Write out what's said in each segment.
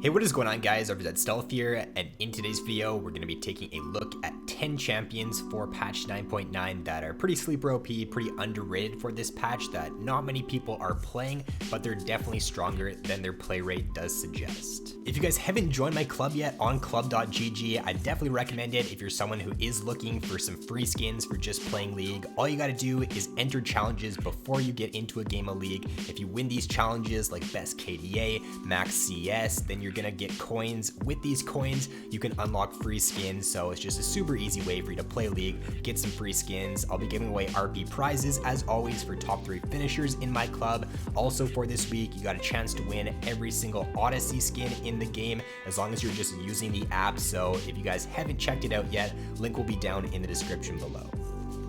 Hey, what is going on, guys? RvzStealth here, and in today's video we're going to be taking a look at 10 champions for patch 9.9 that are pretty sleeper OP, pretty underrated for this patch, that not many people are playing, but they're definitely stronger than their play rate does suggest. If you guys haven't joined my club yet on club.gg, I definitely recommend it. If you're someone who is looking for some free skins for just playing League, all you got to do is enter challenges before you get into a game of League. If you win these challenges like best KDA, max CS, then you're gonna get coins. With these coins you can unlock free skins, so it's just a super easy way for you to play League, get some free skins. I'll be giving away RP prizes as always for top 3 finishers in my club. Also for this week, you got a chance to win every single Odyssey skin in the game as long as you're just using the app. So if you guys haven't checked it out yet, link will be down in the description below.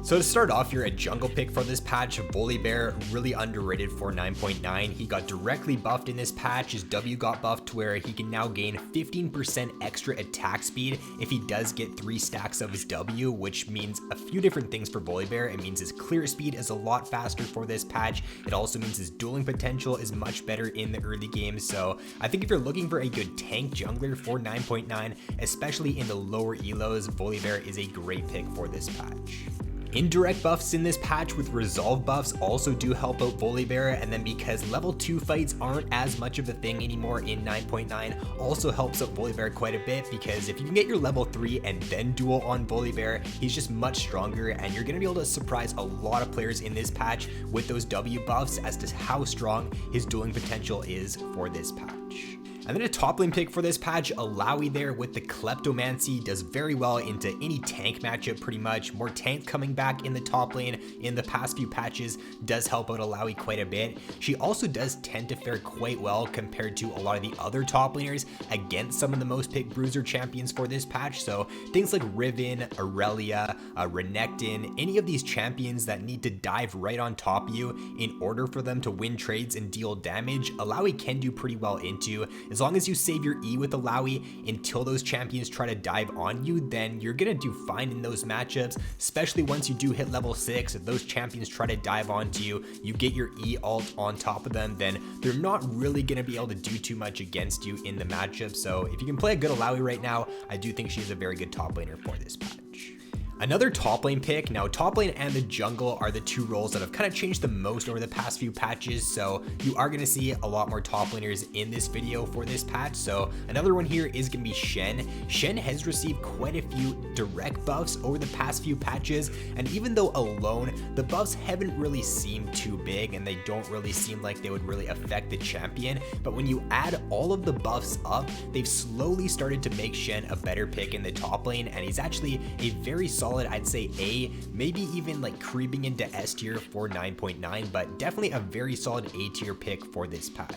So to start off here, a jungle pick for this patch, Volibear, really underrated for 9.9. He got directly buffed in this patch. His W got buffed to where he can now gain 15% extra attack speed if he does get 3 stacks of his W, which means a few different things for Volibear. It means his clear speed is a lot faster for this patch. It also means his dueling potential is much better in the early game. So I think if you're looking for a good tank jungler for 9.9, especially in the lower elos, Volibear is a great pick for this patch. Indirect buffs in this patch with resolve buffs also do help out Volibear, and then because level 2 fights aren't as much of a thing anymore in 9.9, also helps out Volibear quite a bit, because if you can get your level 3 and then duel on Volibear, he's just much stronger, and you're going to be able to surprise a lot of players in this patch with those W buffs as to how strong his dueling potential is for this patch. And then a top lane pick for this patch, Allowi there with the Kleptomancy, does very well into any tank matchup pretty much. More tank coming back in the top lane in the past few patches does help out Allowi quite a bit. She also does tend to fare quite well compared to a lot of the other top laners against some of the most picked bruiser champions for this patch. So things like Riven, Aurelia, Renekton, any of these champions that need to dive right on top of you in order for them to win trades and deal damage, Allowi can do pretty well into. As long as you save your E with Allowi until those champions try to dive on you, then you're gonna do fine in those matchups, especially once you do hit level 6. If those champions try to dive onto you, you get your E ult on top of them, then they're not really gonna be able to do too much against you in the matchup. So if you can play a good Allowi right now, I do think she's a very good top laner for this patch. Another top lane pick. Now, top lane and the jungle are the 2 roles that have kind of changed the most over the past few patches, so you are going to see a lot more top laners in this video for this patch. So another one here is going to be Shen. Shen has received quite a few direct buffs over the past few patches, and even though alone, the buffs haven't really seemed too big, and they don't really seem like they would really affect the champion, but when you add all of the buffs up, they've slowly started to make Shen a better pick in the top lane, and he's actually a very solid, I'd say A, maybe even like creeping into S tier for 9.9, but definitely a very solid A tier pick for this patch.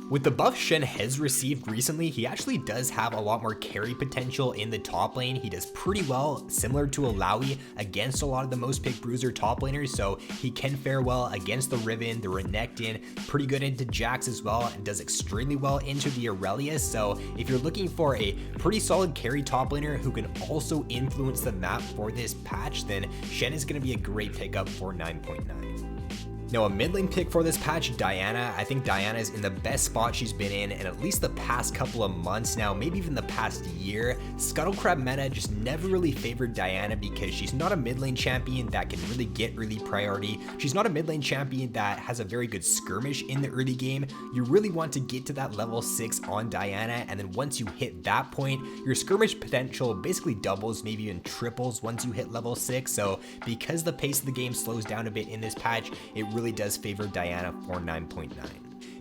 With the buff Shen has received recently, he actually does have a lot more carry potential in the top lane. He does pretty well, similar to Allowi, against a lot of the most picked bruiser top laners, so he can fare well against the Riven, the Renekton, pretty good into Jax as well, and does extremely well into the Aurelia. So if you're looking for a pretty solid carry top laner who can also influence the map for this patch, then Shen is going to be a great pickup for 9.9. Now, a mid lane pick for this patch, Diana. I think Diana is in the best spot she's been in at least the past couple of months now, maybe even the past year. Scuttlecrab meta just never really favored Diana because she's not a mid lane champion that can really get early priority. She's not a mid lane champion that has a very good skirmish in the early game. You really want to get to that level 6 on Diana, and then once you hit that point, your skirmish potential basically doubles, maybe even triples once you hit level 6. So because the pace of the game slows down a bit in this patch, it really does favor Diana for 9.9.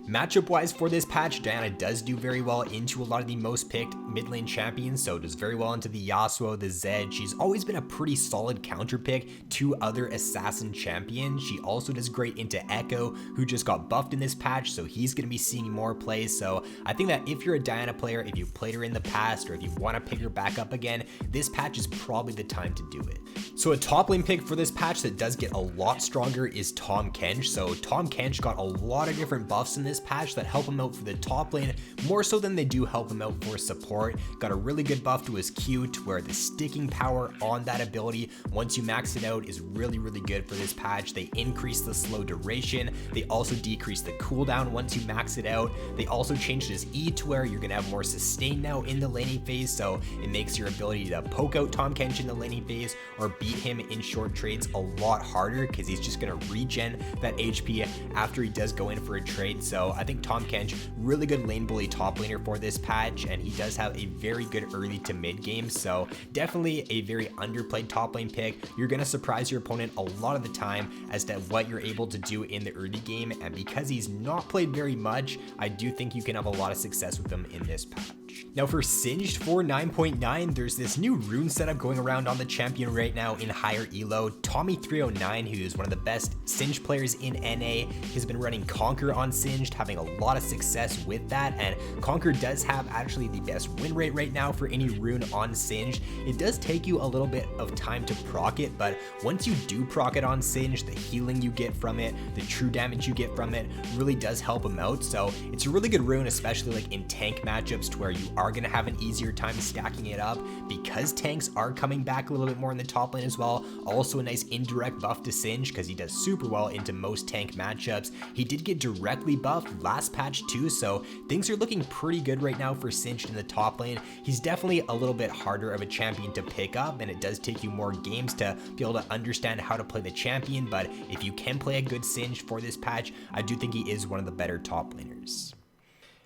Matchup wise for this patch, Diana does do very well into a lot of the most picked mid lane champions, so does very well into the Yasuo, the Zed. She's always been a pretty solid counter pick to other assassin champions. She also does great into Echo, who just got buffed in this patch, so he's going to be seeing more plays. So I think that if you're a Diana player, if you've played her in the past, or if you want to pick her back up again, this patch is probably the time to do it. So a top lane pick for this patch that does get a lot stronger is Tahm Kench. So Tahm Kench got a lot of different buffs in this patch that help him out for the top lane, more so than they do help him out for support. support, got a really good buff to his Q to where the sticking power on that ability, once you max it out, is really good for this patch. They increase the slow duration. They also decrease the cooldown once you max it out. They also changed his E to where you're gonna have more sustain now in the laning phase, so it makes your ability to poke out Tahm Kench in the laning phase or beat him in short trades a lot harder, because he's just gonna regen that HP after he does go in for a trade. So I think Tahm Kench, really good lane bully top laner for this patch, and he does have a very good early to mid game, so definitely a very underplayed top lane pick. You're gonna surprise your opponent a lot of the time as to what you're able to do in the early game, and because he's not played very much, I do think you can have a lot of success with him in this patch. Now for Singed for 9.9, there's this new rune setup going around on the champion right now in higher elo. Tommy309, who is one of the best Singed players in NA, has been running Conquer on Singed, having a lot of success with that, and Conquer does have actually the best win rate right now for any rune on Singed. It does take you a little bit of time to proc it, but once you do proc it on Singed, the healing you get from it, the true damage you get from it really does help him out. So it's a really good rune, especially like in tank matchups to where you are going to have an easier time stacking it up, because tanks are coming back a little bit more in the top lane as well. Also a nice indirect buff to Singe, because he does super well into most tank matchups. He did get directly buffed last patch too, so things are looking pretty good right now for Singe in the top lane. He's definitely a little bit harder of a champion to pick up, and it does take you more games to be able to understand how to play the champion, but if you can play a good Singe for this patch, I do think he is one of the better top laners.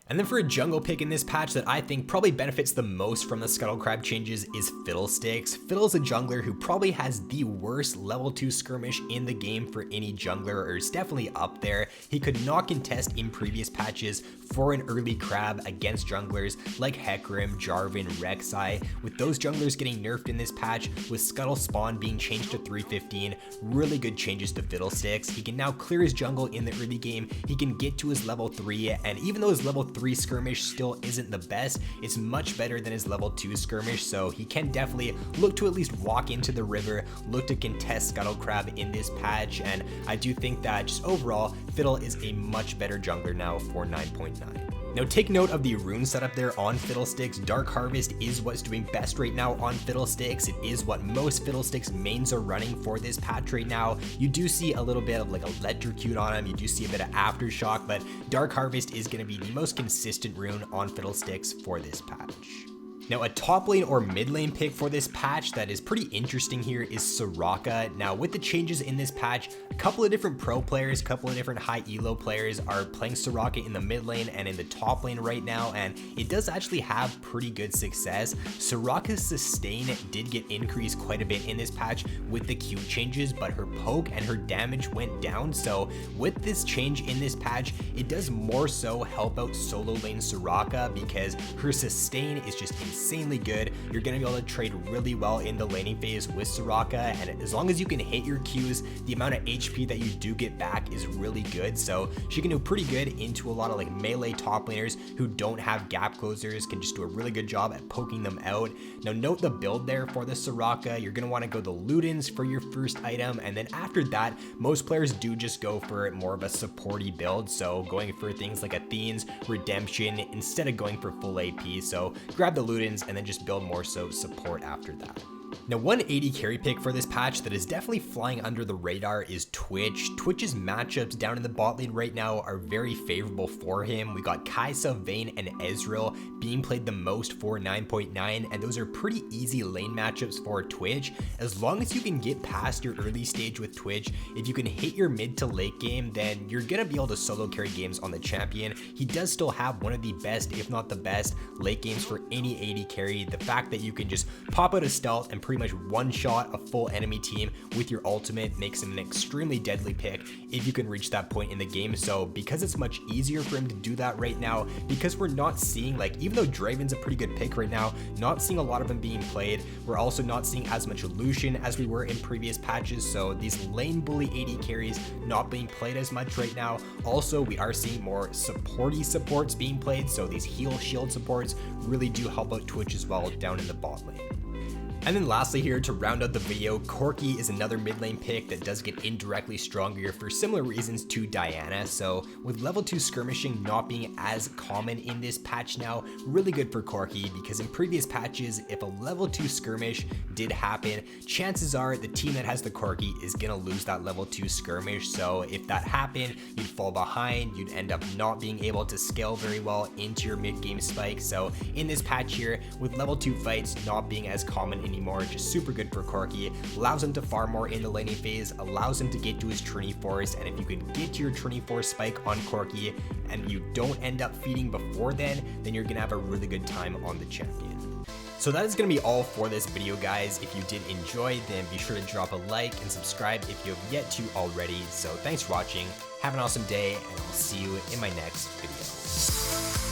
And then for a jungle pick in this patch that I think probably benefits the most from the Scuttle Crab changes is Fiddlesticks. Fiddle's a jungler who probably has the worst level 2 skirmish in the game for any jungler, or is definitely up there. He could not contest in previous patches for an early crab against junglers like Hecarim, Jarvan, Rek'Sai. With those junglers getting nerfed in this patch, with Scuttle spawn being changed to 315, really good changes to Fiddlesticks. He can now clear his jungle in the early game, he can get to his level 3, and even though his level 3 skirmish still isn't the best, it's much better than his level 2 skirmish, so he can definitely look to at least walk into the river, look to contest Scuttle Crab in this patch, and I do think that just overall, Fiddle is a much better jungler now for 9.9. Now take note of the rune setup there on Fiddlesticks. Dark Harvest is what's doing best right now on Fiddlesticks. It is what most Fiddlesticks mains are running for this patch right now. You do see a little bit of like a electrocute on him, you do see a bit of aftershock, but Dark Harvest is going to be the most consistent rune on Fiddlesticks for this patch. Now a top lane or mid lane pick for this patch that is pretty interesting here is Soraka. Now with the changes in this patch, a couple of different pro players, a couple of different high elo players are playing Soraka in the mid lane and in the top lane right now, and it does actually have pretty good success. Soraka's sustain did get increased quite a bit in this patch with the Q changes, but her poke and her damage went down. So with this change in this patch, it does more so help out solo lane Soraka, because her sustain is just insanely good. You're going to be able to trade really well in the laning phase with Soraka, and as long as you can hit your Qs, the amount of HP that you do get back is really good. So she can do pretty good into a lot of like melee top laners who don't have gap closers, can just do a really good job at poking them out. Now note the build there for the Soraka. You're going to want to go the Ludens for your first item, and then after that, most players do just go for more of a supporty build, so going for things like Athene's Redemption instead of going for full AP. So grab the Ludens and then just build more so support after that. Now, one AD carry pick for this patch that is definitely flying under the radar is Twitch. Twitch's matchups down in the bot lane right now are very favorable for him. We got Kai'Sa, Vayne, and Ezreal being played the most for 9.9, and those are pretty easy lane matchups for Twitch. As long as you can get past your early stage with Twitch, if you can hit your mid to late game, then you're gonna be able to solo carry games on the champion. He does still have one of the best, if not the best, late games for any AD carry. The fact that you can just pop out a stealth and pretty much one-shot a full enemy team with your ultimate makes him an extremely deadly pick if you can reach that point in the game. So because it's much easier for him to do that right now, because we're not seeing, like, even though Draven's a pretty good pick right now, not seeing a lot of them being played, we're also not seeing as much Lucian as we were in previous patches, so these lane bully AD carries not being played as much right now. Also, we are seeing more supporty supports being played, so these heal shield supports really do help out Twitch as well down in the bot lane. And then lastly here, to round out the video, Corki is another mid lane pick that does get indirectly stronger for similar reasons to Diana. So with level 2 skirmishing not being as common in this patch now, really good for Corki, because in previous patches, if a level 2 skirmish did happen, chances are the team that has the Corki is gonna lose that level 2 skirmish. So if that happened, you'd fall behind, you'd end up not being able to scale very well into your mid game spike. So in this patch here, with level 2 fights not being as common anymore, just super good for Corki. Allows him to farm more in the laning phase, allows him to get to his Trinity Force, and if you can get to your Trinity Force spike on Corki and you don't end up feeding before then you're gonna have a really good time on the champion. So that is going to be all for this video, guys. If you did enjoy, then be sure to drop a like and subscribe if you have yet to already. So thanks for watching, have an awesome day, and I'll see you in my next video.